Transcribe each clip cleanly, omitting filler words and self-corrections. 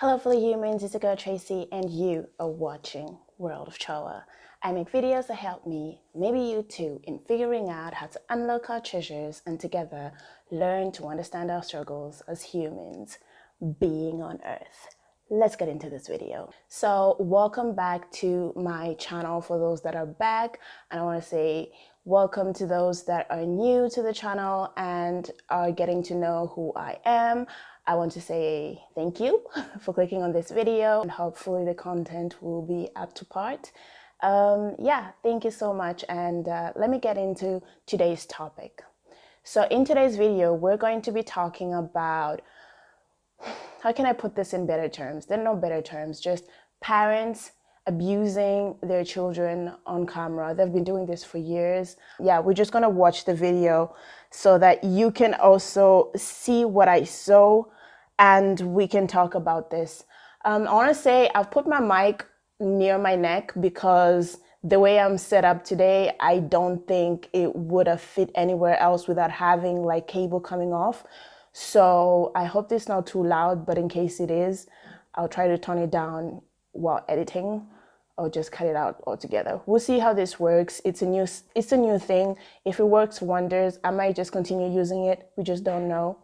Hello fellow humans, it's your girl Tracy and you are watching World of Choa. I make videos that help me, maybe you too, in figuring out how to unlock our treasures and together learn to understand our struggles as humans being on Earth. Let's get into this video. So welcome back to my channel for those that are back, and I want to say welcome to those that are new to the channel and are getting to know who I am. I want to say thank you for clicking on this video, and hopefully the content will be up to part. Yeah, thank you so much, and let me get into today's topic. So in today's video, we're going to be talking about, how can I put this in better terms? There are no better terms, just parents abusing their children on camera. They've been doing this for years. Yeah, we're just gonna watch the video so that you can also see what I saw and we can talk about this. I wanna say I've put my mic near my neck because the way I'm set up today, I don't think it would have fit anywhere else without having like cable coming off. So I hope this is not too loud, but in case it is, I'll try to turn it down while editing or just cut it out altogether. We'll see how this works. It's a new thing. If it works wonders, I might just continue using it. We just don't know.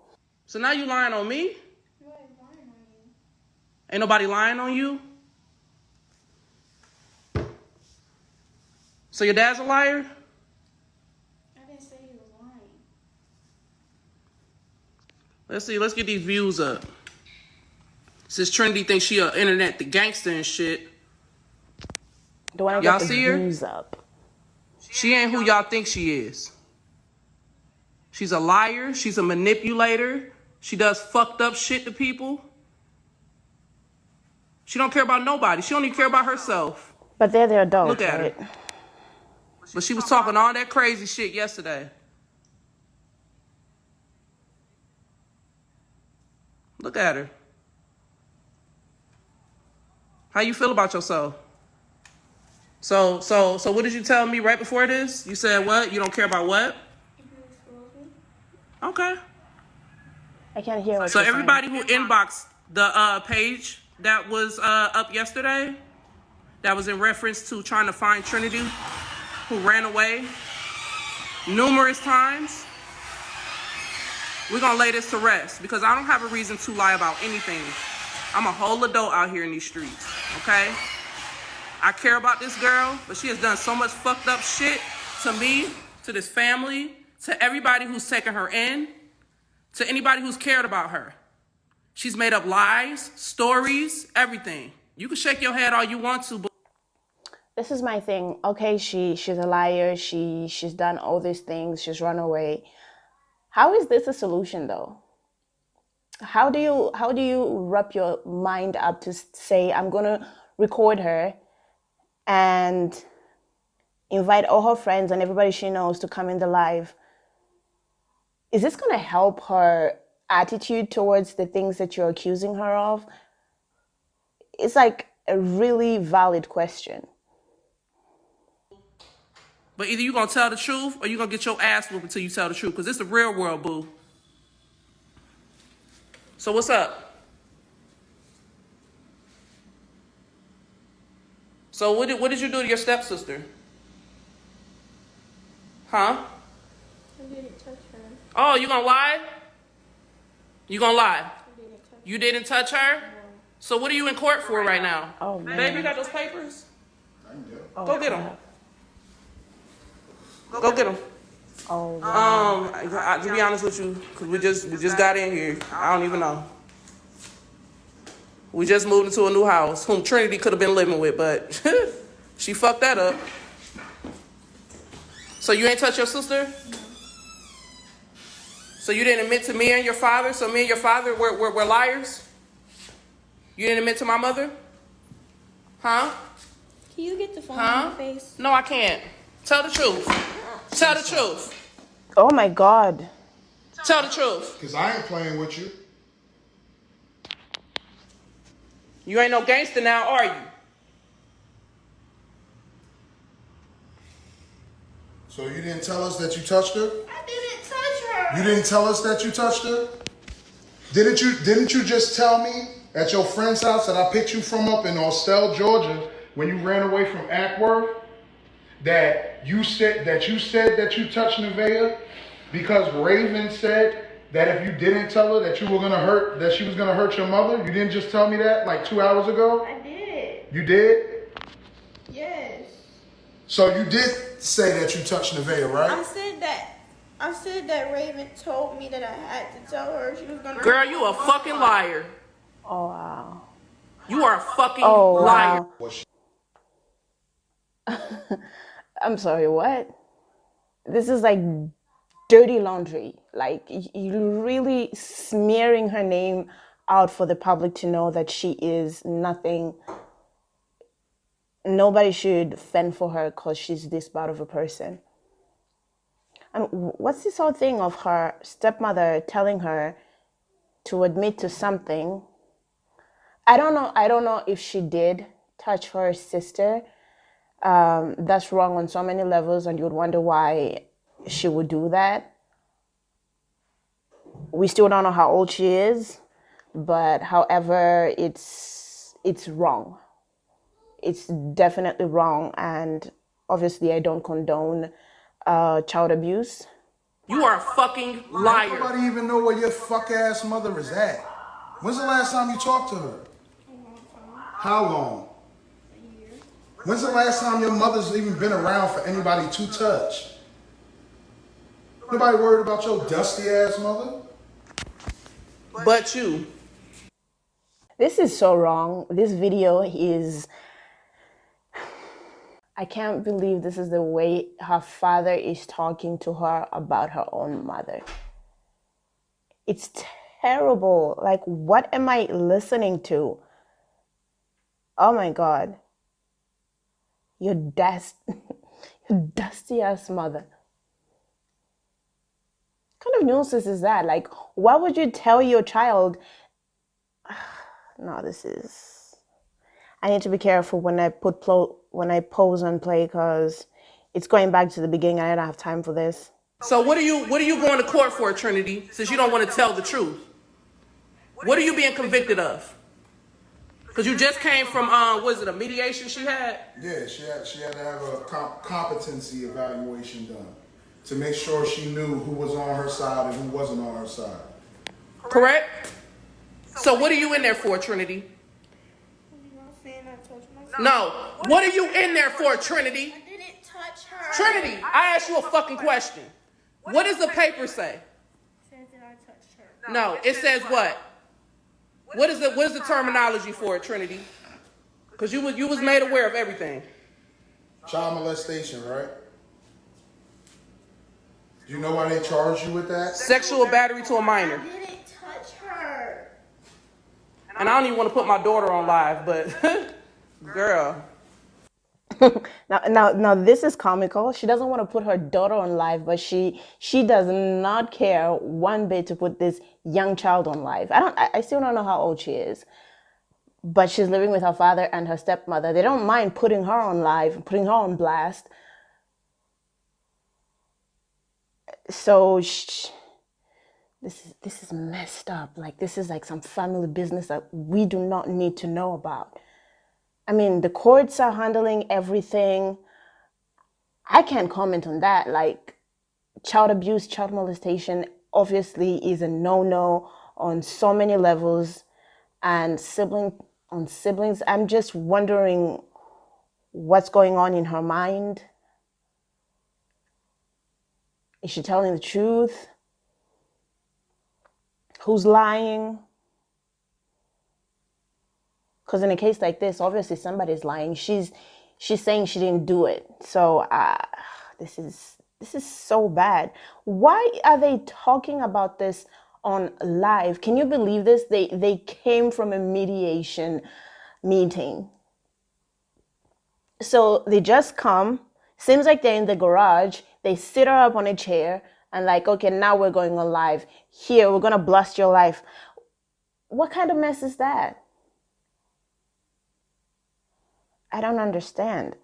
So now you lying on me? Nobody's lying on you. Ain't nobody lying on you? So your dad's a liar? I didn't say he was lying. Let's see, let's get these views up. Since Trinity thinks she a internet the gangster and shit. Do I Y'all get the see her? views up? She ain't who y'all think she is. She's a liar. She's a manipulator. She does fucked up shit to people. She don't care about nobody. She don't even care about herself. But they're adults, Look at right? her. But she was talking all that crazy shit yesterday. Look at her. How you feel about yourself? So what did you tell me right before this? You said what? You don't care about what? Okay. I can't hear what So you're saying. everybody who inboxed the page that was up yesterday, that was in reference to trying to find Trinity, who ran away numerous times, we're gonna lay this to rest because I don't have a reason to lie about anything. I'm a whole adult out here in these streets, okay? I care about this girl, but she has done so much fucked up shit to me, to this family, to everybody who's taken her in, to anybody who's cared about her. She's made up lies, stories, everything. You can shake your head all you want to, but This is my thing. Okay, she's a liar. She's done all these things. She's run away. How is this a solution though? How do you wrap your mind up to say I'm gonna record her and invite all her friends and everybody she knows to come in the live? Is this gonna help her attitude towards the things that you're accusing her of? It's like a really valid question. But either you're going to tell the truth or you're going to get your ass whooped until you tell the truth. Because it's the real world, boo. So what's up? So what did you do to your stepsister? Huh? I didn't touch her. Oh, you going to lie? You going to lie? I didn't touch her. You didn't touch her? So what are you in court for right now? Oh man. Baby, you got those papers? Oh, Go get them. Go get them. Oh, To be honest with you, because we just got in here. I don't even know. We just moved into a new house, whom Trinity could have been living with, but she fucked that up. So you ain't touch your sister? No. So you didn't admit to me and your father? So me and your father were liars? You didn't admit to my mother? Huh? Can you get the phone Huh? in my face? No, I can't. Tell the truth. Tell the truth. oh my God. Tell the truth. Because I ain't playing with you. You ain't no gangster now, are you? So you didn't tell us that you touched her? I didn't touch her. You didn't tell us that you touched her? Didn't you just tell me At your friend's house that I picked you from up in Austell, Georgia, when you ran away from Ackworth, that you said that you touched Nevaeh because Raven said that if you didn't tell her that you were gonna hurt, that she was gonna hurt your mother. You didn't just tell me that like 2 hours ago? I did. You did? Yes. So you did say that you touched Nevaeh, right? I said that Raven told me that I had to tell her she was gonna. Girl, you a fucking liar. Oh, wow. You are a fucking Oh, liar. wow. I'm sorry, what? This is like dirty laundry. Like, you're really smearing her name out for the public to know that she is nothing. Nobody should fend for her because she's this bad of a person. And what's this whole thing of her stepmother telling her to admit to something? I don't know if she did touch her sister. That's wrong on so many levels, and you would wonder why she would do that. We still don't know how old she is, but however, it's wrong. It's definitely wrong, and obviously I don't condone child abuse. You are a fucking liar. Nobody even know where your fuck ass mother is at. When's the last time you talked to her? How long? A year. When's the last time your mother's even been around for anybody to touch? Nobody worried about your dusty ass mother? But you. This is so wrong. This video is... I can't believe this is the way her father is talking to her about her own mother. It's terrible. Like, what am I listening to? Oh my God. Your dusty ass mother. What kind of nuisance is that? Like, why would you tell your child? No, this is... I need to be careful when I pause and play because it's going back to the beginning. I don't have time for this. So what are you going to court for, Trinity, since you don't want to tell the truth? What are you being convicted of? Because you just came from, was it a mediation she had? Yeah, she had to have a competency evaluation done to make sure she knew who was on her side and who wasn't on her side. Correct? So what are you in there for, Trinity? I'm not saying I touched myself. No. What are you in there for, Trinity? I didn't touch her. Trinity, I asked you a fucking question. What does the paper say? It said that I touched her. No, it says what? What is the terminology for it, Trinity? Because you was made aware of everything. Child molestation, right? Do you know why they charged you with that? Sexual battery to a minor. I didn't touch her. And I don't even want to put my daughter on live, but girl. Now this is comical. She doesn't want to put her daughter on live, but she does not care one bit to put this young child on live. I still don't know how old she is, but she's living with her father and her stepmother. They don't mind putting her on live, putting her on blast. So this is messed up. Like, this is like some family business that we do not need to know about. I mean, the courts are handling everything. I can't comment on that. Like, child abuse, child molestation obviously is a no-no on so many levels. And siblings, I'm just wondering what's going on in her mind. Is she telling the truth? Who's lying? Because in a case like this, obviously somebody's lying. She's saying she didn't do it. So this is so bad. Why are they talking about this on live? Can you believe this? They came from a mediation meeting. So they just come. Seems like they're in the garage. They sit her up on a chair and like, okay, now we're going on live. Here, we're gonna blast your life. What kind of mess is that? I don't understand.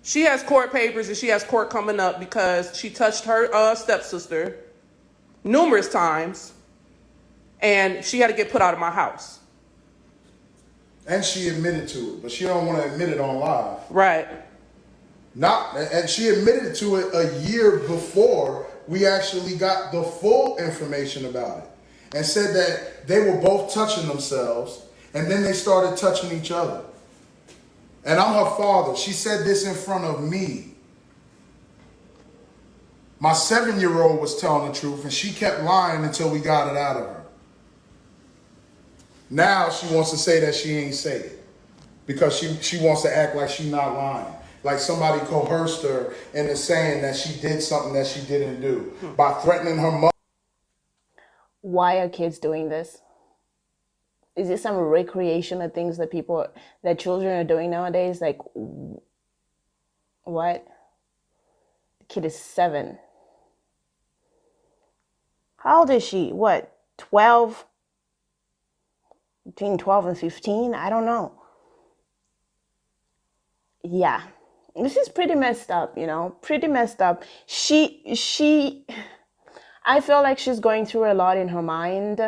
She has court papers and she has court coming up because she touched her stepsister numerous times. and she had to get put out of my house. And she admitted to it, but she don't want to admit it on live. Right. And she admitted to it a year before we actually got the full information about it, and said that they were both touching themselves, and then they started touching each other. And I'm her father. She said this in front of me. My 7-year-old was telling the truth, and she kept lying until we got it out of her. Now she wants to say that she ain't say it because she wants to act like she's not lying. Like somebody coerced her into saying that she did something that she didn't do by threatening her mother. Why are kids doing this? Is it some recreational things that children are doing nowadays? Like, what? The kid is 7. How old is she? What, 12? Between 12 and 15? I don't know. Yeah. This is pretty messed up, pretty messed up. I feel like she's going through a lot in her mind.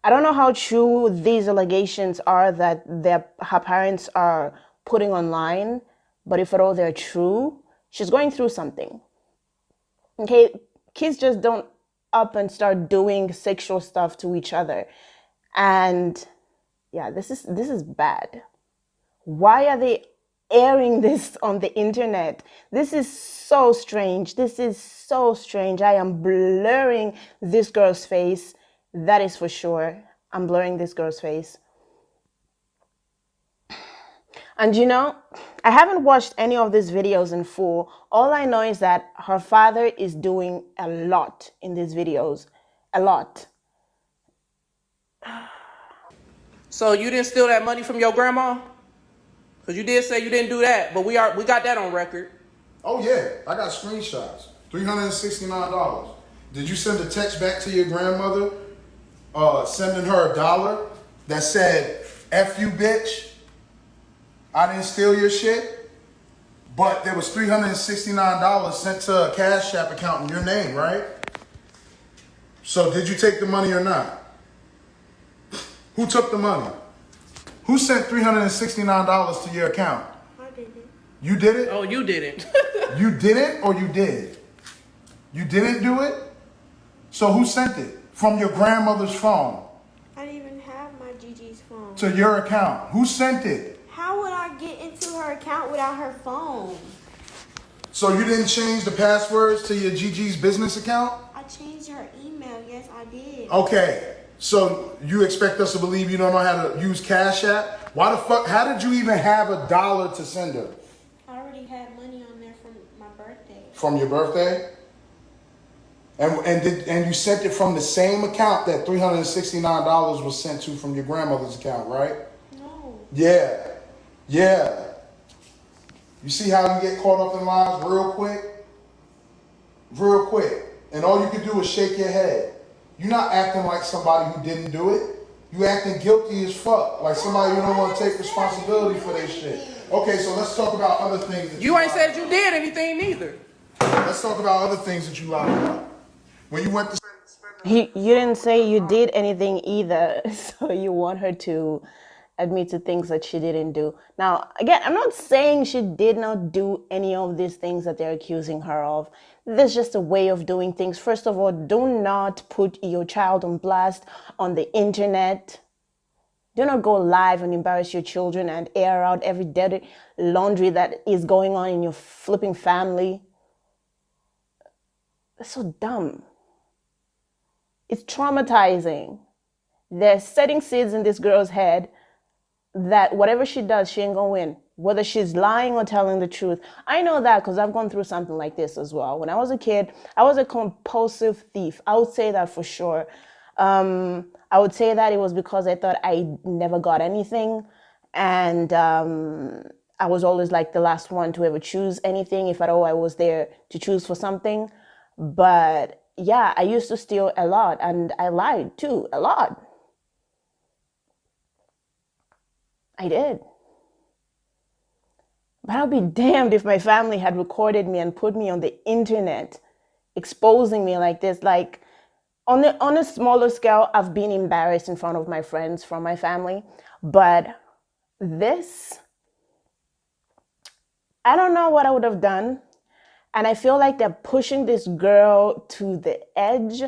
I don't know how true these allegations are that her parents are putting online, but if at all they're true, she's going through something. Okay, kids just don't up and start doing sexual stuff to each other. And yeah, this is bad. Why are they airing this on the internet? This is so strange. This is so strange. I am blurring this girl's face. That is for sure. I'm blurring this girl's face. And I haven't watched any of these videos in full. All I know is that her father is doing a lot in these videos. A lot. So you didn't steal that money from your grandma? Because you did say you didn't do that, but we got that on record. Oh yeah, I got screenshots. $369. Did you send a text back to your grandmother, sending her $1 that said, F you bitch, I didn't steal your shit? But there was $369 sent to a Cash App account in your name, right? So did you take the money or not? Who took the money? Who sent $369 to your account? I didn't. You did it? Oh, you didn't. You didn't or you did? You didn't do it? So who sent it? From your grandmother's phone? I didn't even have my Gigi's phone. To your account? Who sent it? How would I get into her account without her phone? So you didn't change the passwords to your Gigi's business account? I changed her email. Yes, I did. Okay. So you expect us to believe you don't know how to use Cash App? Why the fuck? How did you even have $1 to send her? I already had money on there from my birthday. From your birthday? And you sent it from the same account that $369 was sent to from your grandmother's account, right? No. Yeah. Yeah. You see how you get caught up in lies real quick? Real quick. And all you can do is shake your head. You're not acting like somebody who didn't do it. You acting guilty as fuck. Like somebody who don't want to take responsibility for their shit. Okay, so let's talk about other things. That You ain't said you did anything neither. Let's talk about other things that you lied about. When you went to You didn't say you did anything either, so you want her to admit to things that she didn't do. Now, again, I'm not saying she did not do any of these things that they're accusing her of. There's just a way of doing things. First of all, do not put your child on blast on the internet. Do not go live and embarrass your children and air out every dirty laundry that is going on in your flipping family. That's so dumb. It's traumatizing. They're setting seeds in this girl's head that whatever she does, she ain't gonna win. Whether she's lying or telling the truth. I know that because I've gone through something like this as well. When I was a kid, I was a compulsive thief. I would say that for sure. I would say that it was because I thought I never got anything. And I was always like the last one to ever choose anything. If at all I was there to choose for something. But yeah, I used to steal a lot and I lied too, a lot. I did. But I'll be damned if my family had recorded me and put me on the internet, exposing me like this. Like, On a smaller scale, I've been embarrassed in front of my friends from my family, but this, I don't know what I would have done. And I feel like they're pushing this girl to the edge.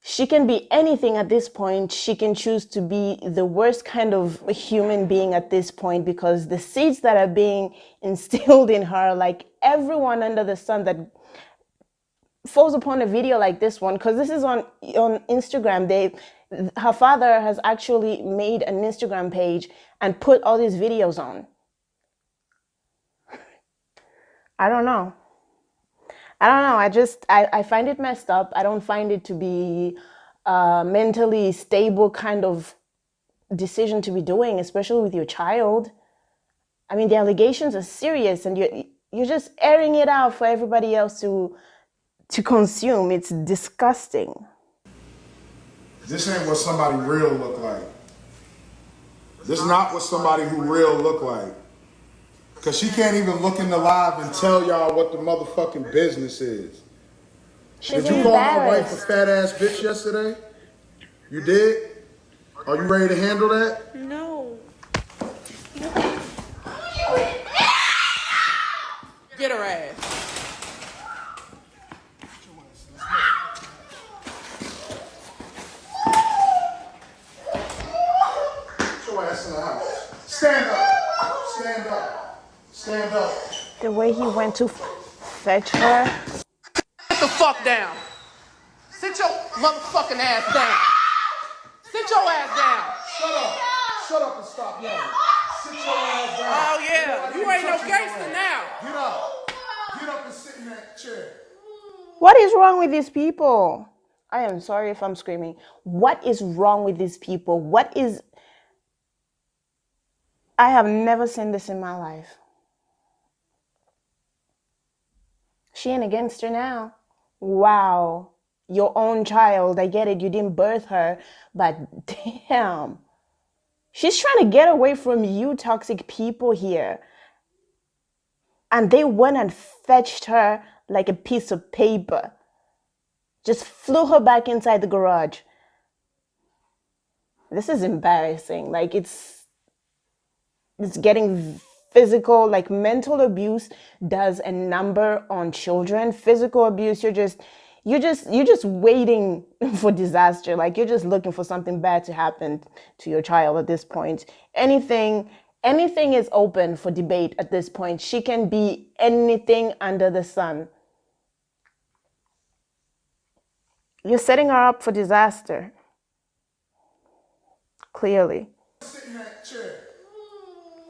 She can be anything at this point. She can choose to be the worst kind of human being at this point, because the seeds that are being instilled in her, like everyone under the sun that falls upon a video like this one, because this is on Instagram. Her father has actually made an Instagram page and put all these videos on. I don't know. I find it messed up. I don't find it to be a mentally stable kind of decision to be doing, especially with your child. I mean, the allegations are serious, and you're just airing it out for everybody else to consume. It's disgusting. This ain't what somebody real look like. This is not what somebody who real look like. Cause she can't even look in the live and tell y'all what the motherfucking business is. She's Did you call my wife a embarrassed. fat ass bitch yesterday? You did? Are you ready to handle that? No. Get her ass. Get your ass in the house. Stand up. Stand up. Stand up. The way he went to fetch her. Sit the fuck down. Sit your motherfucking ass down. Sit your ass down. Shut up. Shut up and stop yelling. Sit your ass down. Oh yeah, you ain't no gangster now. Get up. Get up and sit in that chair. What is wrong with these people? I am sorry if I'm screaming. What is wrong with these people? I have never seen this in my life. She ain't against her now. Wow. Your own child. I get it. You didn't birth her. But damn. She's trying to get away from you toxic people here. And they went and fetched her like a piece of paper. Just flew her back inside the garage. This is embarrassing. Like it's getting physical. Like mental abuse does a number on children. Physical abuse, you're just waiting for disaster. Like you're just looking for something bad to happen to your child at this point. Anything is open for debate at this point. She can be anything under the sun. You're setting her up for disaster. Clearly. Sit in that chair.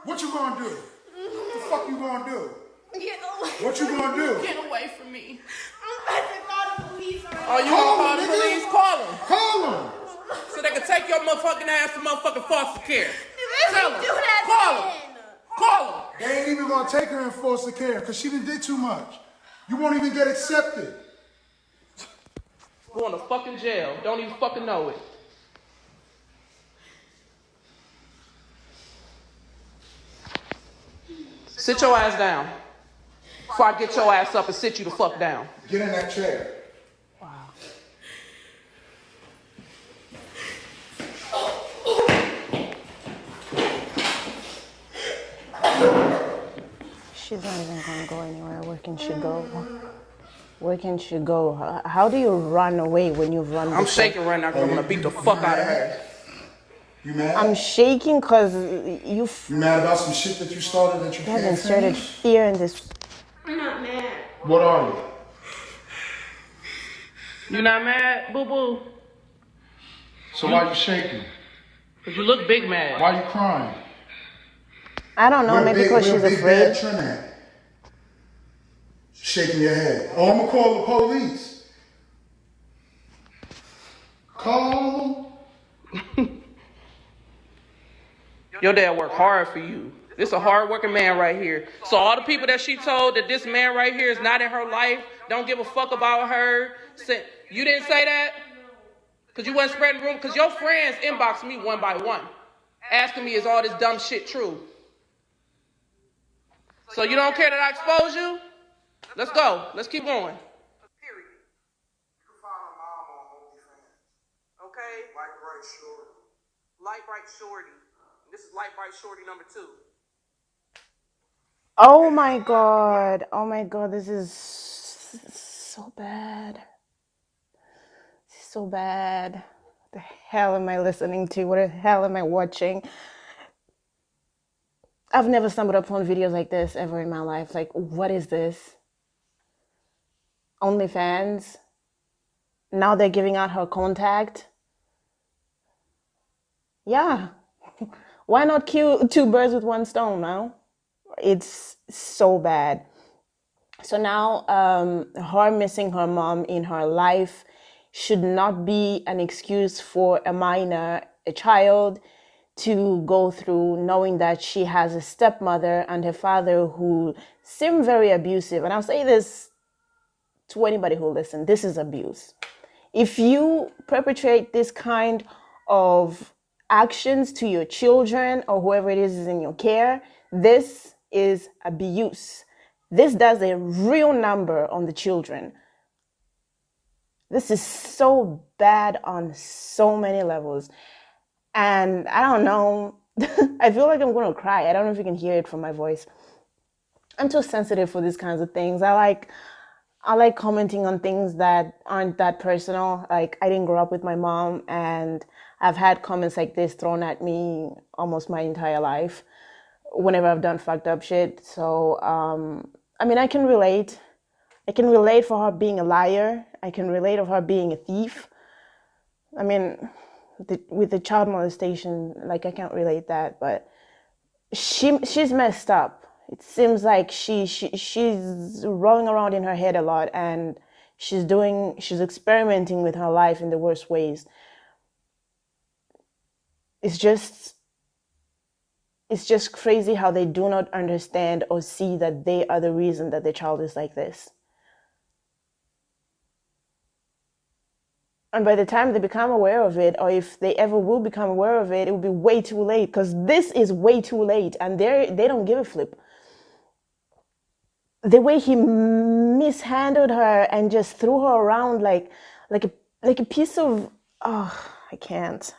What you gonna do? What the fuck you gonna do? Get away. What you gonna do? Get away from me. I'm about to call the police on Oh, you Call gonna call the them, nigga. police? Call them. Call him. So they can take your motherfucking ass to motherfucking foster care. Let Tell me them. do that Call them. then. Call them. They ain't even gonna take her in foster care because she done did too much. You won't even get accepted. Going to fucking jail. Don't even fucking know it. Sit your ass down. Before I get your ass up and sit you the fuck down. Get in that chair. She's not even gonna go anywhere. Where can she go? Where can she go? How do you run away when you've run I'm before? shaking right now because I'm gonna beat the fuck out of her. You mad? I'm shaking because You mad about some shit that you started that you you can't have inserted finish? fear in this. I'm not mad. What are you? You not mad, boo boo? So why you shaking? Cause you look big mad. Why you crying? I don't know, maybe because she's Big afraid. Bad Trin at? Shaking your head. Oh, I'm gonna call the police. Call them. Your dad worked hard for you. This a hard working man right here. So all the people that she told that this man right here is not in her life, don't give a fuck about her. You didn't say that? Because you wasn't spreading rumors. Because your friends inboxed me one by one, asking me, is all this dumb shit true? So you don't care that I expose you? Let's go. Let's keep going. Light Bright Shorty. This is Light Bright Shorty number 2. Oh my God. Oh my God. This is so bad. So bad. What the hell am I listening to? What the hell am I watching? I've never stumbled upon videos like this ever in my life. Like, what is this? OnlyFans? Now they're giving out her contact? Yeah. Why not kill two birds with one stone now? It's so bad. So now her missing her mom in her life should not be an excuse for a minor, a child, to go through knowing that she has a stepmother and her father who seem very abusive. And I'll say this to anybody who listens, this is abuse. If you perpetrate this kind of actions to your children or whoever it is in your care, this is abuse. This does a real number on the children. This is so bad on so many levels. And I don't know, I feel like I'm going to cry. I don't know if you can hear it from my voice. I'm too sensitive for these kinds of things. I like commenting on things that aren't that personal. Like, I didn't grow up with my mom, and I've had comments like this thrown at me almost my entire life whenever I've done fucked up shit. So, I mean, I can relate. I can relate for her being a liar. I can relate of her being a thief. I mean, with the child molestation, like, I can't relate that, but she's messed up. It seems like she's rolling around in her head a lot, and she's experimenting with her life in the worst ways. It's just crazy how they do not understand or see that they are the reason that the child is like this. And by the time they become aware of it, or if they ever will become aware of it, it will be way too late, because this is way too late, and they don't give a flip. The way he mishandled her and just threw her around like a piece of, oh, I can't.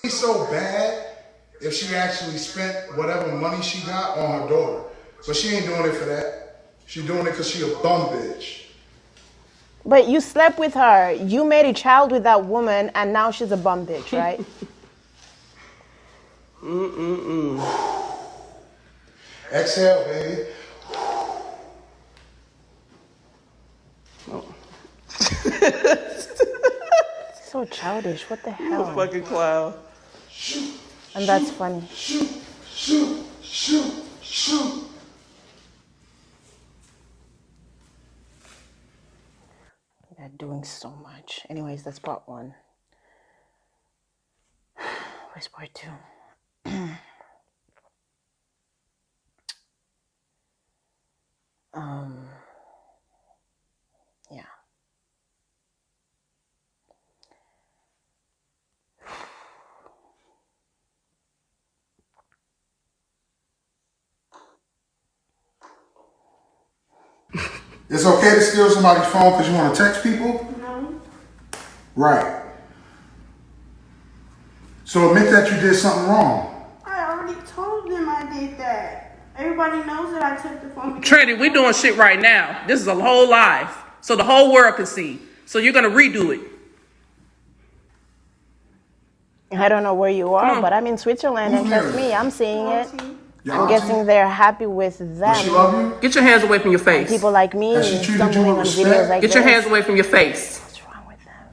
It's so bad if she actually spent whatever money she got on her daughter. But she ain't doing it for that. She doing it because she a bum bitch. But you slept with her. You made a child with that woman, and now she's a bum bitch, right? Exhale, baby. So childish. What the hell? You a fucking clown. And that's funny. Shoot. They're doing so much. Anyways, that's part 1. Where's part 2? Yeah. It's okay to steal somebody's phone because you want to text people? No. Right. So admit that you did something wrong. I already told them I did that. Everybody knows that I took the phone. Trinity, we doing shit right now. This is a whole live, so the whole world can see. So you're gonna redo it. I don't know where you are, but I'm in Switzerland, and trust me, I'm seeing it. I'm guessing they're happy with Does she them. love you? Get your hands away from your face. People like me Has she treated you stumbling with on respect? videos like Get this. your hands away from your face. What's wrong with them?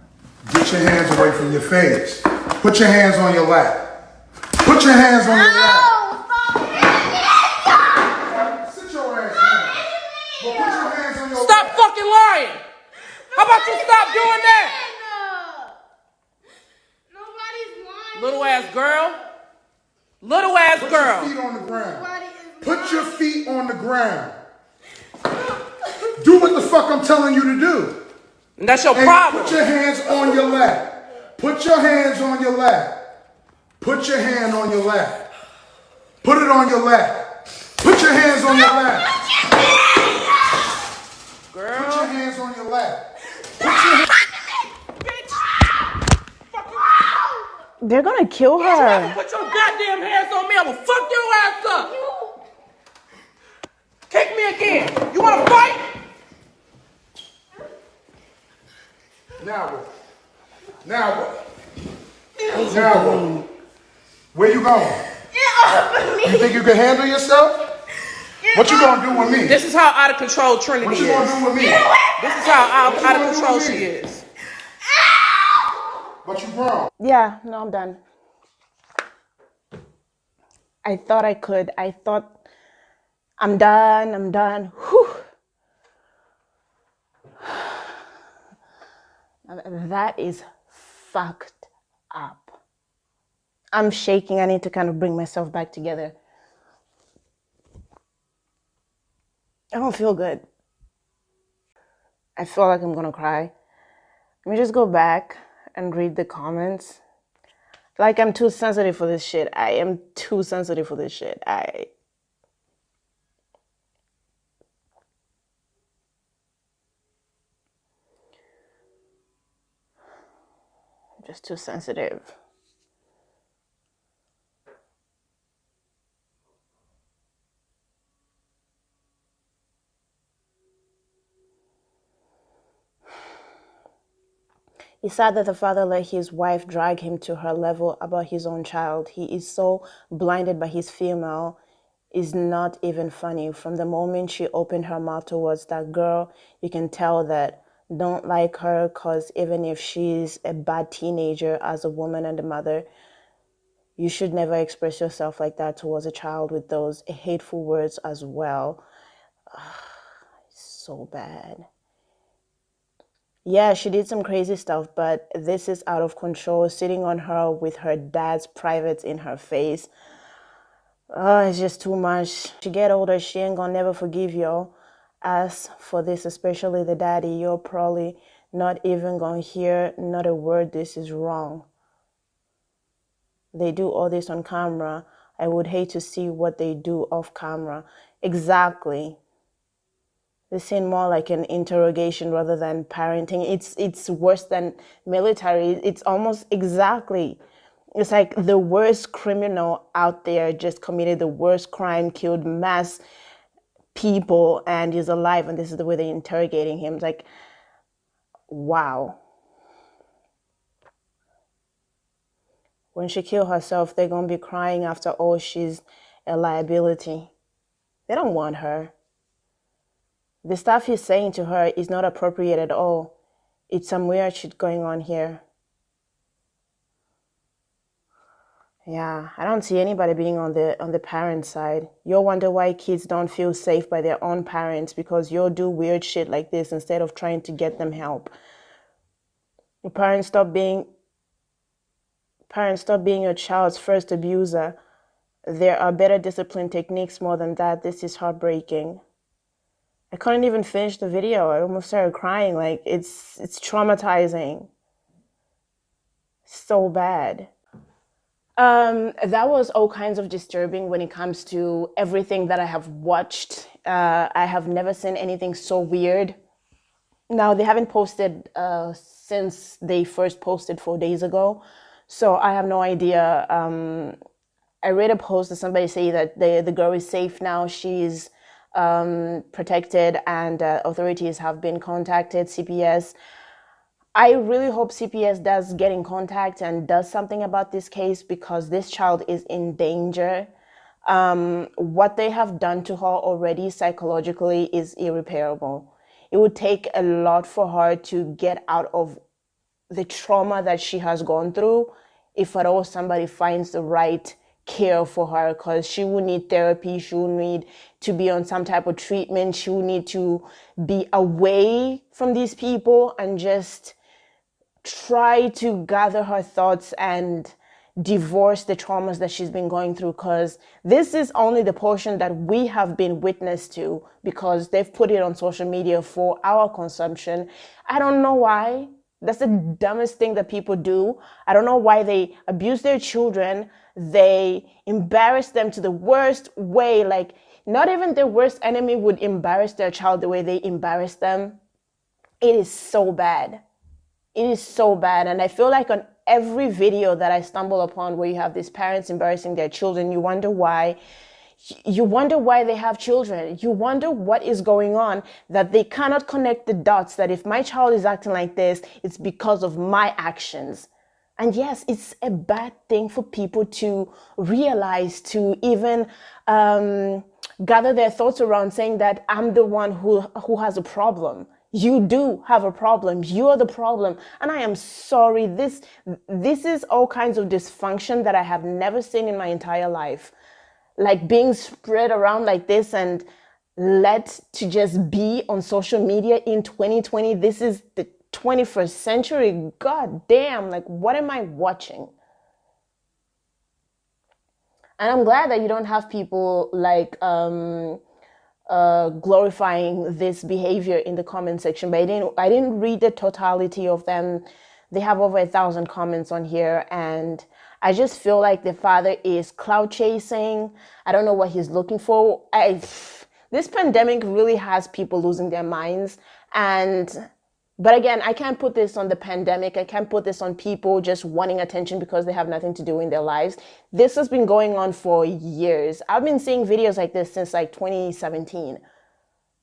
Get your hands away from your face. Put your hands on your lap. Put your hands on your lap. Sit your ass down. But put your hands on your Stop lap. fucking lying. How about you stop doing that? Nobody's lying. Little ass girl. Little ass Put girl. your feet on the ground. Nobody is Put your feet on the ground. Do what the fuck I'm telling you to do. And that's your And problem. put your hands on your lap. Put your hands on your lap. Put your hand on your lap. Put it on your lap. Put your hands on your lap. Girl. Put your hands on your lap. Put your hands. Bitch. Fuck you. They're gonna kill You ever her. put your goddamn hands on me, I will fuck your ass up. Kick me again. You wanna fight? Now what? Now what? Now what? Where you going? You think you can handle yourself? What you gonna do with me? This is how out of control Trinity What you is. gonna do with me? This is how out What you of gonna do control with me? she is. But you grown. Yeah, no, I'm done. I thought I could. I thought I'm done. I'm done. Whew. That is fucked up. I'm shaking. I need to kind of bring myself back together. I don't feel good. I feel like I'm gonna cry. Let me just go back and read the comments. Like, I'm too sensitive for this shit. I am too sensitive for this shit. I'm just too sensitive. He said that the father let his wife drag him to her level about his own child. He is so blinded by his female is not even funny. From the moment she opened her mouth towards that girl, you can tell that don't like her, because even if she's a bad teenager as a woman and a mother, you should never express yourself like that towards a child with those hateful words as well. So bad. Yeah, she did some crazy stuff, but this is out of control. Sitting on her with her dad's privates in her face. Oh, it's just too much. She get older, she ain't gonna never forgive you. As for this, especially the daddy, you're probably not even gonna hear not a word. This is wrong. They do all this on camera. I would hate to see what they do off camera. Exactly. They seem more like an interrogation rather than parenting. It's worse than military. It's almost exactly. It's like the worst criminal out there just committed the worst crime, killed mass people, and is alive, and this is the way they're interrogating him. It's like, wow. When she killed herself, they're gonna be crying after all. She's a liability. They don't want her. The stuff he's saying to her is not appropriate at all. It's some weird shit going on here. Yeah, I don't see anybody being on the parent side. You'll wonder why kids don't feel safe by their own parents, because you'll do weird shit like this instead of trying to get them help. Parents stop being your child's first abuser. There are better discipline techniques more than that. This is heartbreaking. I couldn't even finish the video. I almost started crying. Like, it's traumatizing. So bad. That was all kinds of disturbing when it comes to everything that I have watched. I have never seen anything so weird. Now, they haven't posted since they first posted 4 days ago, so I have no idea. I read a post that somebody say that the girl is safe now. She's protected, and authorities have been contacted, CPS. I really hope CPS does get in contact and does something about this case, because this child is in danger. What they have done to her already psychologically is irreparable. It would take a lot for her to get out of the trauma that she has gone through, if at all somebody finds the right care for her, because she will need therapy, she will need to be on some type of treatment, she will need to be away from these people and just try to gather her thoughts and divorce the traumas that she's been going through, because this is only the portion that we have been witness to, because they've put it on social media for our consumption. I don't know why. That's the dumbest thing that people do. I don't know why they abuse their children. They embarrass them to the worst way. Like, not even their worst enemy would embarrass their child the way they embarrass them. It is so bad. It is so bad. And I feel like on every video that I stumble upon where you have these parents embarrassing their children, you wonder why. You wonder why they have children. You wonder what is going on, that they cannot connect the dots, that if my child is acting like this, it's because of my actions. And yes, it's a bad thing for people to realize, to even gather their thoughts around saying that I'm the one who has a problem. You do have a problem. You're the problem. And I am sorry. This is all kinds of dysfunction that I have never seen in my entire life. Like being spread around like this and let to just be on social media in 2020. This is the 21st century. God damn, like what am I watching? And I'm glad that you don't have people like glorifying this behavior in the comment section, but I didn't read the totality of them. They have over 1,000 comments on here, and I just feel like the father is clout chasing. I don't know what he's looking for. This pandemic really has people losing their minds, but again, I can't put this on the pandemic. I can't put this on people just wanting attention because they have nothing to do in their lives. This has been going on for years. I've been seeing videos like this since like 2017.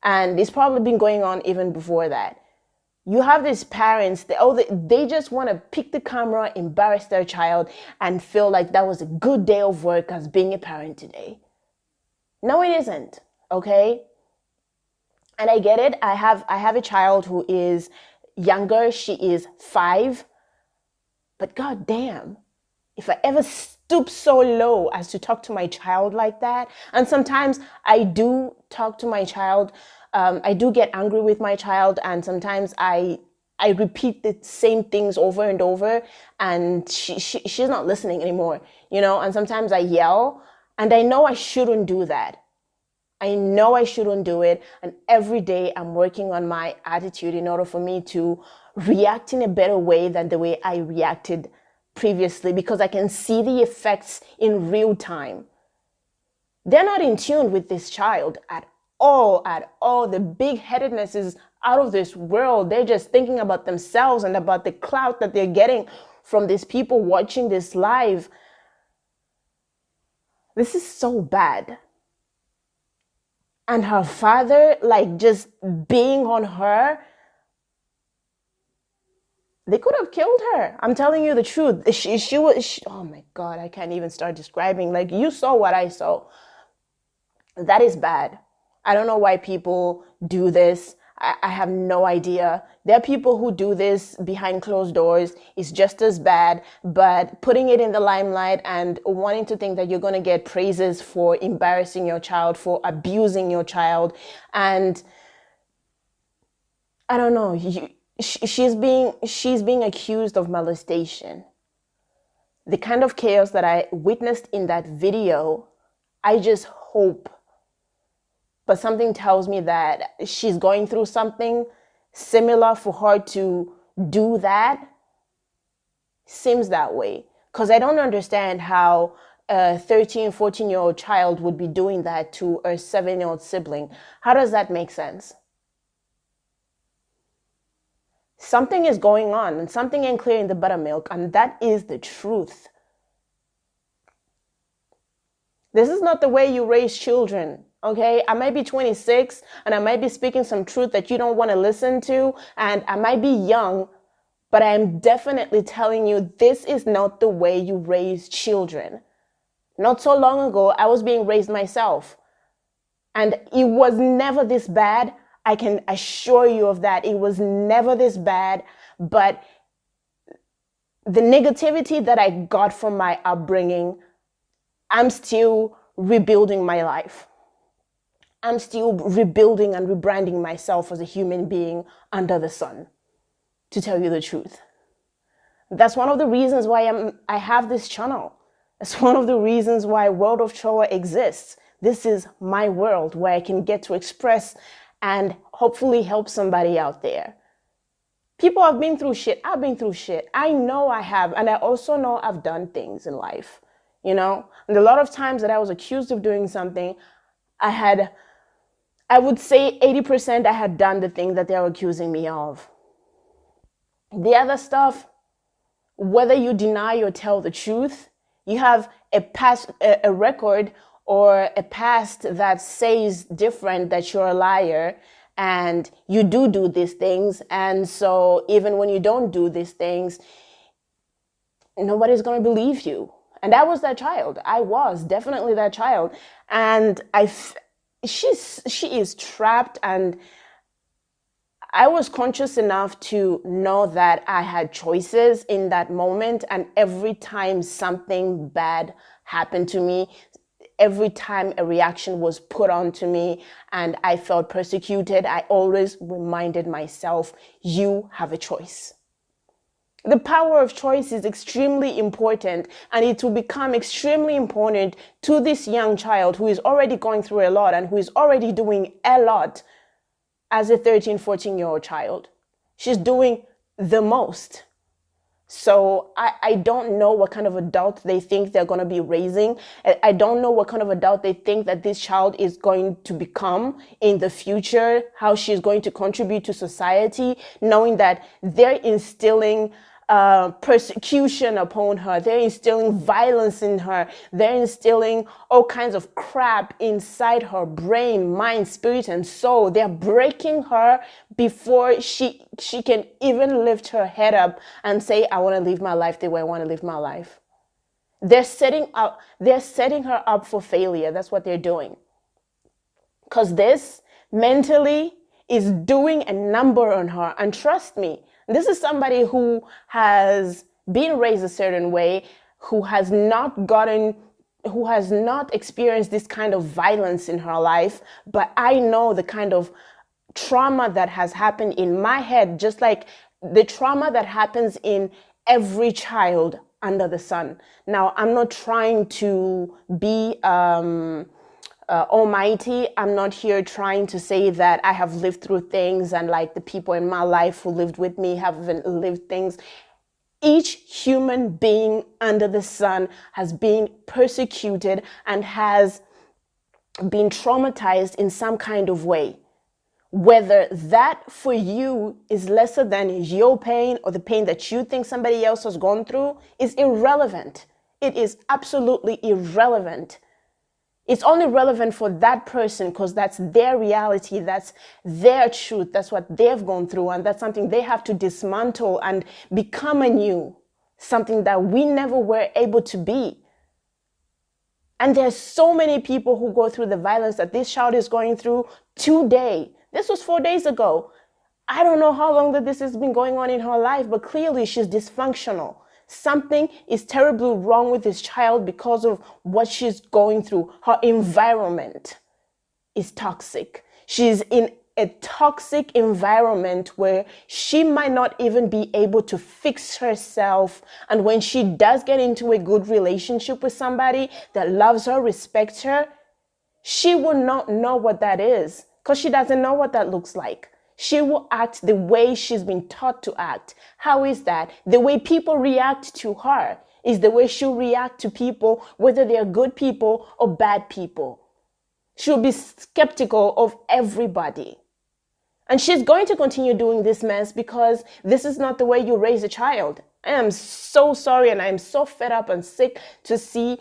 And it's probably been going on even before that. You have these parents, they just want to pick the camera, embarrass their child, and feel like that was a good day of work as being a parent today. No, it isn't, okay? And I get it. I have a child who is younger. She is 5. But god damn, if I ever stoop so low as to talk to my child like that, and sometimes I do talk to my child, I do get angry with my child, and sometimes I repeat the same things over and over, and she's not listening anymore, and sometimes I yell, and I know I shouldn't do that. I know I shouldn't do it. And every day I'm working on my attitude in order for me to react in a better way than the way I reacted previously, because I can see the effects in real time. They're not in tune with this child at all. The big-headedness is out of this world. They're just thinking about themselves and about the clout that they're getting from these people watching this live. This is so bad. And her father, like, just being on her, they could have killed her. I'm telling you the truth. She was, oh my God, I can't even start describing. Like, you saw what I saw. That is bad. I don't know why people do this. I have no idea. There are people who do this behind closed doors. It's just as bad, but putting it in the limelight and wanting to think that you're going to get praises for embarrassing your child, for abusing your child. And I don't know, she's being accused of molestation. The kind of chaos that I witnessed in that video, I just hope, but something tells me that she's going through something similar for her to do that. Seems that way. Because I don't understand how a 13, 14-year-old child would be doing that to a 7-year-old sibling. How does that make sense? Something is going on, and something ain't clear in the buttermilk, and that is the truth. This is not the way you raise children. Okay, I might be 26 and I might be speaking some truth that you don't want to listen to, and I might be young, but I'm definitely telling you this is not the way you raise children. Not so long ago, I was being raised myself, and it was never this bad. I can assure you of that. It was never this bad, but the negativity that I got from my upbringing, I'm still rebuilding my life. I'm still rebuilding and rebranding myself as a human being under the sun, to tell you the truth. That's one of the reasons why I have this channel. It's one of the reasons why World of Choa exists. This is my world where I can get to express and hopefully help somebody out there. People have been through shit. I've been through shit. I know I have. And I also know I've done things in life, And a lot of times that I was accused of doing something, I would say 80% I had done the thing that they were accusing me of. The other stuff, whether you deny or tell the truth, you have a record or a past that says different, that you're a liar and you do these things. And so even when you don't do these things, nobody's going to believe you. And I was that child. I was definitely that child. And she is trapped, and I was conscious enough to know that I had choices in that moment. And every time something bad happened to me, every time a reaction was put onto me and I felt persecuted, I always reminded myself, you have a choice. The power of choice is extremely important, and it will become extremely important to this young child who is already going through a lot and who is already doing a lot as a 13, 14-year-old child. She's doing the most. So I don't know what kind of adult they think they're going to be raising. I don't know what kind of adult they think that this child is going to become in the future, how she's going to contribute to society, knowing that they're instilling persecution upon her. They're instilling violence in her. They're instilling all kinds of crap inside her brain, mind, spirit, and soul. They're breaking her before she can even lift her head up and say, I want to live my life the way I want to live my life. They're setting her up for failure. That's what they're doing. Because this mentally is doing a number on her. And trust me, this is somebody who has been raised a certain way, who has not experienced this kind of violence in her life. But I know the kind of trauma that has happened in my head, just like the trauma that happens in every child under the sun. Now, I'm not trying to be almighty. I'm not here trying to say that I have lived through things and like the people in my life who lived with me haven't lived things. Each human being under the sun has been persecuted and has been traumatized in some kind of way. Whether that for you is lesser than your pain or the pain that you think somebody else has gone through is irrelevant. It is absolutely irrelevant. It's only relevant for that person because that's their reality, that's their truth, that's what they've gone through, and that's something they have to dismantle and become anew, something that we never were able to be. And there's so many people who go through the violence that this child is going through today. This was 4 days ago. I don't know how long that this has been going on in her life, but clearly she's dysfunctional. Something is terribly wrong with this child because of what she's going through. Her environment is toxic. She's in a toxic environment where she might not even be able to fix herself. And when she does get into a good relationship with somebody that loves her, respects her, she will not know what that is because she doesn't know what that looks like. She will act the way she's been taught to act. How is that? The way people react to her is the way she'll react to people, whether they're good people or bad people. She'll be skeptical of everybody. And she's going to continue doing this mess because this is not the way you raise a child. I am so sorry, and I'm so fed up and sick to see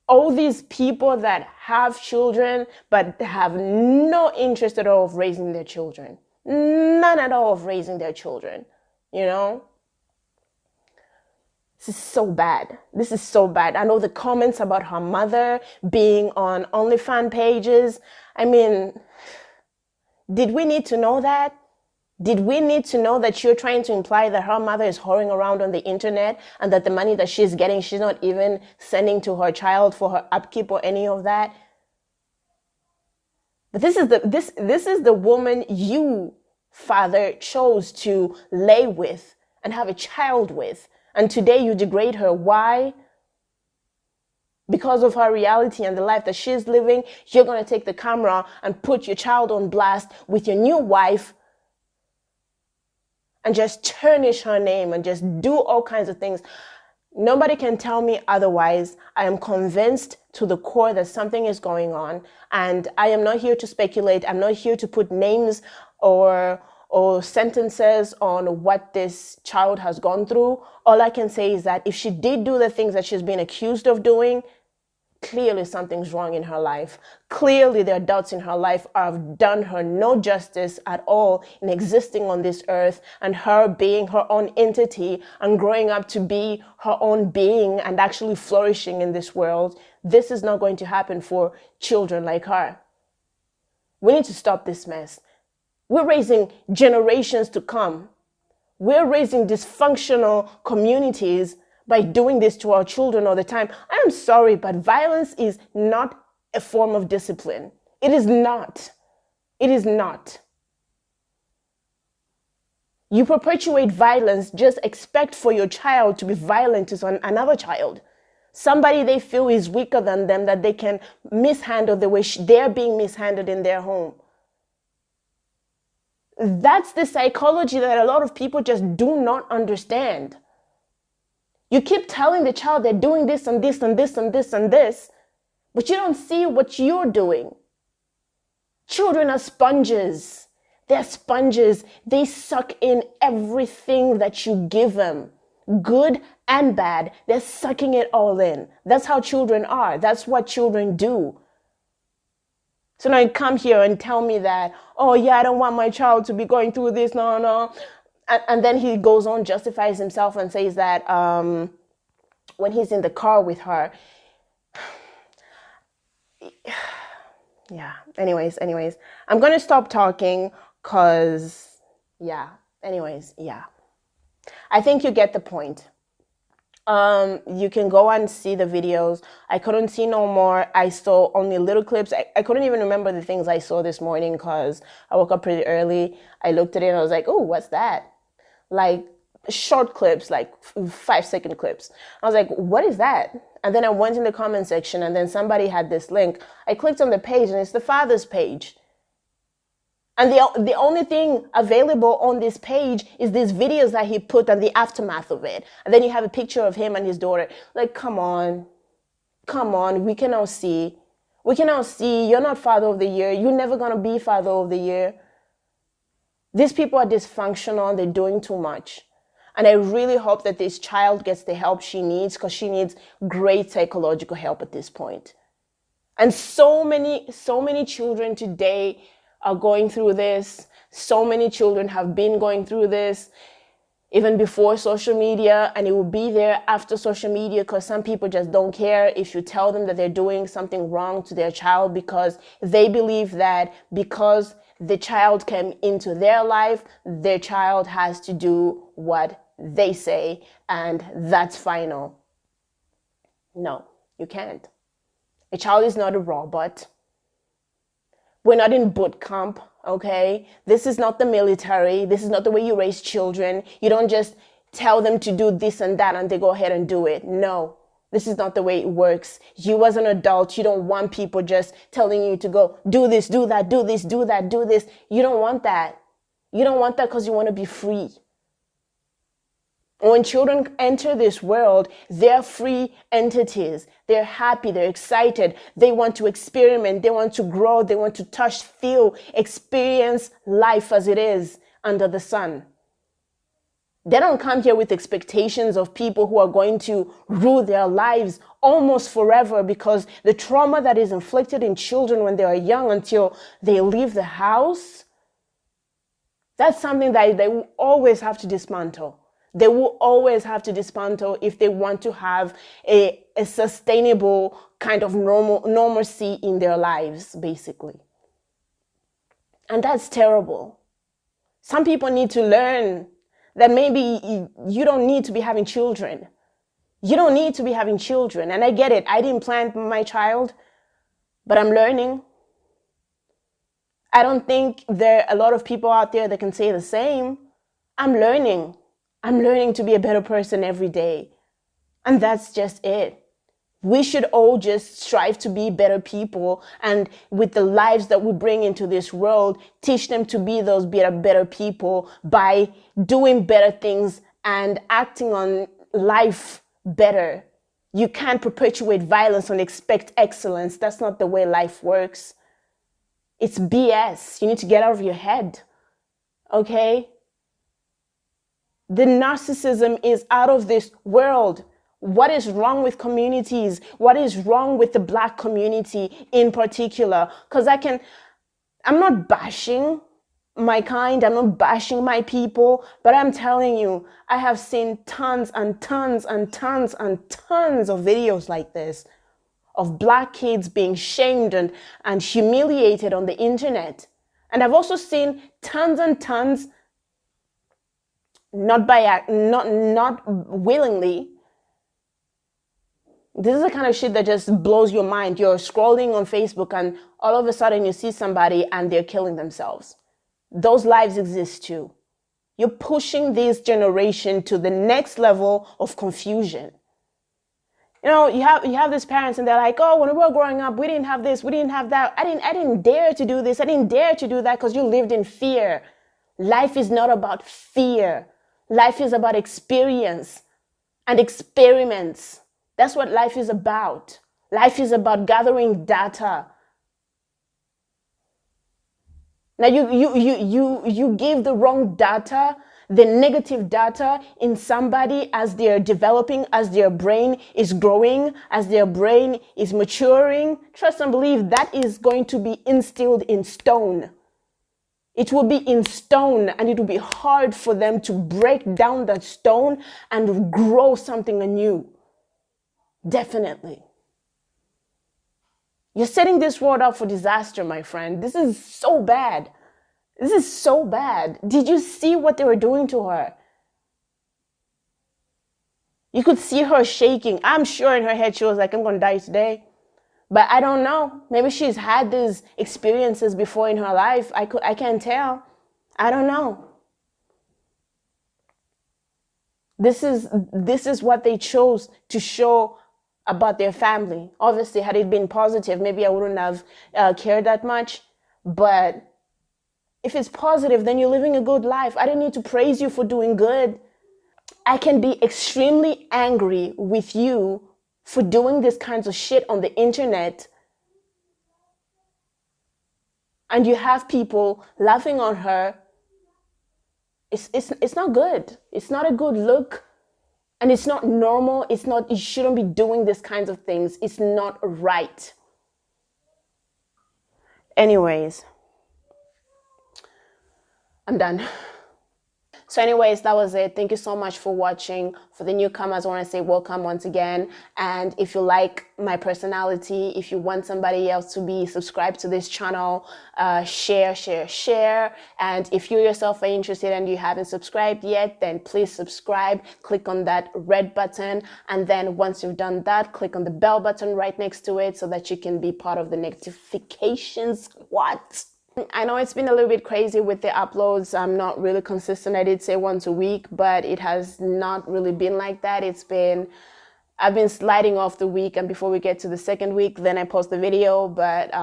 all these people that have children but have no interest at all of raising their children. None at all of raising their children, you know? This is so bad. This is so bad. I know the comments about her mother being on OnlyFans pages. I mean, did we need to know that? Did we need to know that you're trying to imply that her mother is whoring around on the internet and that the money that she's getting, she's not even sending to her child for her upkeep or any of that? But this is the woman you, father, chose to lay with and have a child with. And today you degrade her. Why? Because of her reality and the life that she's living, you're going to take the camera and put your child on blast with your new wife and just tarnish her name and just do all kinds of things. Nobody can tell me otherwise. I am convinced to the core that something is going on, and I am not here to speculate. I'm not here to put names or or sentences on what this child has gone through. All I can say is that if she did do the things that she's been accused of doing, clearly something's wrong in her life. Clearly the adults in her life have done her no justice at all in existing on this earth, and her being her own entity and growing up to be her own being and actually flourishing in this world. This is not going to happen for children like her. We need to stop this mess. We're raising generations to come. We're raising dysfunctional communities by doing this to our children all the time. I am sorry, but violence is not a form of discipline. It is not. It is not. You perpetuate violence, just expect for your child to be violent to another child. Somebody they feel is weaker than them, that they can mishandle the way they're being mishandled in their home. That's the psychology that a lot of people just do not understand. You keep telling the child they're doing this and this and this and this and this, but you don't see what you're doing. Children are sponges. They're sponges. They suck in everything that you give them, good and bad. They're sucking it all in. That's how children are. That's what children do. So now you come here and tell me that, oh yeah, I don't want my child to be going through this, no. And then he goes on, justifies himself and says that when he's in the car with her, yeah, anyways, I'm going to stop talking because, yeah, I think you get the point. You can go and see the videos. I couldn't see no more. I saw only little clips. I couldn't even remember the things I saw this morning because I woke up pretty early. I looked at it and I was like, oh, what's that? Like short clips, like 5-second clips. I was like, what is that? And then I went in the comment section and then somebody had this link. I clicked on the page and it's the father's page. And the only thing available on this page is these videos that he put and the aftermath of it. And then you have a picture of him and his daughter. Like, come on. We can all see. You're not father of the year. You're never going to be father of the year. These people are dysfunctional. They're doing too much. And I really hope that this child gets the help she needs, because she needs great psychological help at this point. And so many children today are going through this. So many children have been going through this even before social media, and it will be there after social media, because some people just don't care if you tell them that they're doing something wrong to their child, because they believe that because the child came into their life, their child has to do what they say, and that's final. No, you can't. A child is not a robot. We're not in boot camp, okay? This is not the military. This is not the way you raise children. You don't just tell them to do this and that and they go ahead and do it. No, this is not the way it works. You as an adult, you don't want people just telling you to go do this, do that, do this, do that, do this. You don't want that. You don't want that because you want to be free. When children enter this world, they're free entities. They're happy, they're excited. They want to experiment, they want to grow, they want to touch, feel, experience life as it is under the sun. They don't come here with expectations of people who are going to rule their lives almost forever, because the trauma that is inflicted in children when they are young until they leave the house, that's something that they will always have to dismantle. They will always have to dismantle if they want to have a sustainable kind of normalcy in their lives, basically. And that's terrible. Some people need to learn that maybe you don't need to be having children. You don't need to be having children. And I get it. I didn't plan my child, but I'm learning. I don't think there are a lot of people out there that can say the same. I'm learning. I'm learning to be a better person every day. And that's just it. We should all just strive to be better people, and with the lives that we bring into this world, teach them to be those better people by doing better things and acting on life better. You can't perpetuate violence and expect excellence. That's not the way life works. It's BS. You need to get out of your head. Okay? The narcissism is out of this world. What is wrong with communities? What is wrong with the Black community in particular? Because I'm not bashing my kind, I'm not bashing my people, but I'm telling you, I have seen tons and tons and tons and tons of videos like this of Black kids being shamed and humiliated on the internet. And I've also seen tons and tons, not willingly. This is the kind of shit that just blows your mind. You're scrolling on Facebook and all of a sudden you see somebody and they're killing themselves. Those lives exist too. You're pushing this generation to the next level of confusion. You know, you have these parents and they're like, oh, when we were growing up, we didn't have this, we didn't have that. I didn't dare to do this. I didn't dare to do that because you lived in fear. Life is not about fear. Life is about experience and experiments. That's what life is about. Life is about gathering data. Now you give the wrong data, the negative data in somebody as they're developing, as their brain is growing, as their brain is maturing. Trust and believe that is going to be instilled in stone. It will be in stone and it will be hard for them to break down that stone and grow something anew. Definitely. You're setting this world up for disaster, my friend. This is so bad. This is so bad. Did you see what they were doing to her? You could see her shaking. I'm sure in her head she was like, I'm going to die today. But I don't know. Maybe she's had these experiences before in her life. I can't tell. I don't know. This is what they chose to show about their family. Obviously, had it been positive, maybe I wouldn't have cared that much. But if it's positive, then you're living a good life. I don't need to praise you for doing good. I can be extremely angry with you for doing this kinds of shit on the internet. And you have people laughing on her. It's not good. It's not a good look. And it's not normal. You shouldn't be doing these kinds of things. It's not right. Anyways, I'm done. So anyways, that was it. Thank you so much for watching. For the newcomers, I want to say welcome once again. And if you like my personality, if you want somebody else to be subscribed to this channel, share. And if you yourself are interested and you haven't subscribed yet, then please subscribe. Click on that red button. And then once you've done that, click on the bell button right next to it so that you can be part of the notification squad. I know it's been a little bit crazy with the uploads. I'm not really consistent. I did say once a week, but it has not really been like that. I've been sliding off the week, and before we get to the second week, then I post the video. But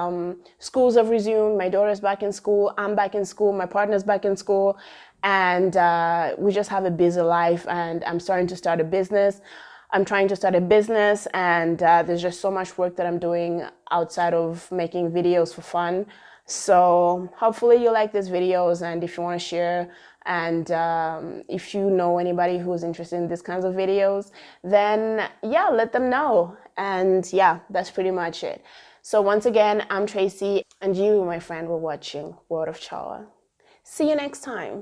schools have resumed. My daughter's back in school. I'm back in school. My partner's back in school. And we just have a busy life, and I'm starting to start a business. I'm trying to start a business, and there's just so much work that I'm doing outside of making videos for fun. So hopefully you like these videos, and if you want to share, and if you know anybody who's interested in these kinds of videos, then yeah, let them know. And yeah, that's pretty much it. So once again, I'm Tracy, and you, my friend, were watching World of Chawa. See you next time.